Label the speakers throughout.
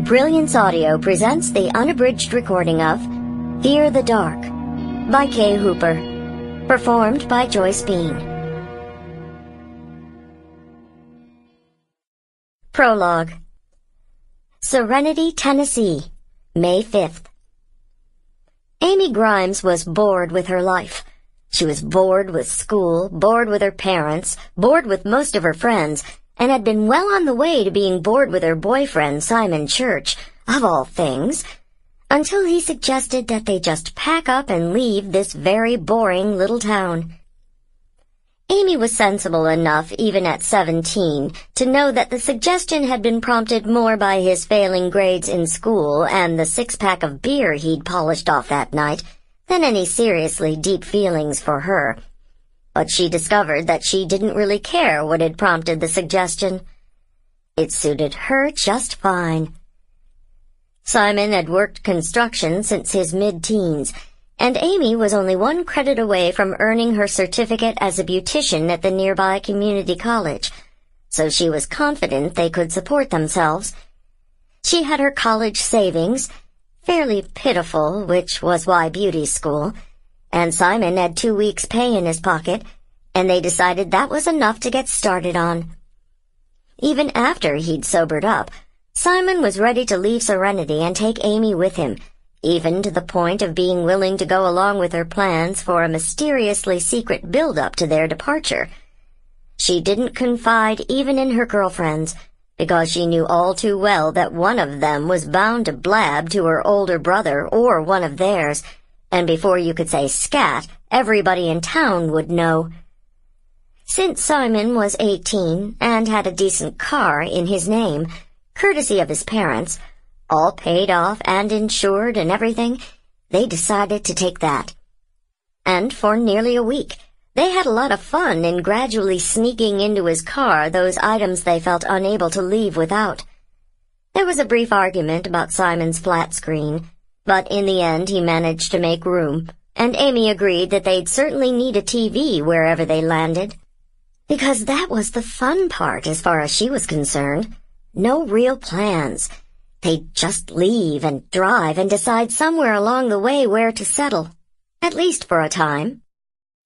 Speaker 1: Brilliance Audio presents the unabridged recording of Fear the Dark by Kay Hooper, performed by Joyce Bean. Prologue. Serenity, Tennessee, May 5th. Amy Grimes was bored with her life. She was bored with school, bored with her parents, bored with most of her friends, and had been well on the way to being bored with her boyfriend, Simon Church, of all things, until he suggested that they just pack up and leave this very boring little town. Amy was sensible enough, even at 17, to know that the suggestion had been prompted more by his failing grades in school and the six-pack of beer he'd polished off that night than any seriously deep feelings for her. But she discovered that she didn't really care what had prompted the suggestion. It suited her just fine. Simon had worked construction since his mid-teens, and Amy was only one credit away from earning her certificate as a beautician at the nearby community college, so she was confident they could support themselves. She had her college savings, fairly pitiful, which was why beauty school, and Simon had 2 weeks' pay in his pocket, and they decided that was enough to get started on. Even after he'd sobered up, Simon was ready to leave Serenity and take Amy with him, even to the point of being willing to go along with her plans for a mysteriously secret build-up to their departure. She didn't confide even in her girlfriends, because she knew all too well that one of them was bound to blab to her older brother or one of theirs, and before you could say scat, everybody in town would know. Since Simon was 18 and had a decent car in his name, courtesy of his parents, all paid off and insured and everything, they decided to take that. And for nearly a week, they had a lot of fun in gradually sneaking into his car those items they felt unable to leave without. There was a brief argument about Simon's flat screen, but in the end he managed to make room, and Amy agreed that they'd certainly need a TV wherever they landed. Because that was the fun part as far as she was concerned. No real plans. They'd just leave and drive and decide somewhere along the way where to settle, at least for a time.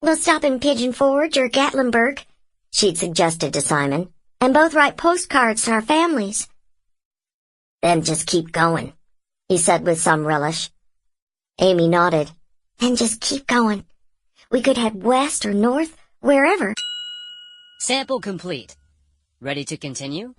Speaker 1: "We'll stop in Pigeon Forge or Gatlinburg," she'd suggested to Simon, "and both write postcards to our families." "Then just keep going," he said with some relish. Amy nodded. "And just keep going. We could head west or north, wherever."
Speaker 2: Sample complete. Ready to continue?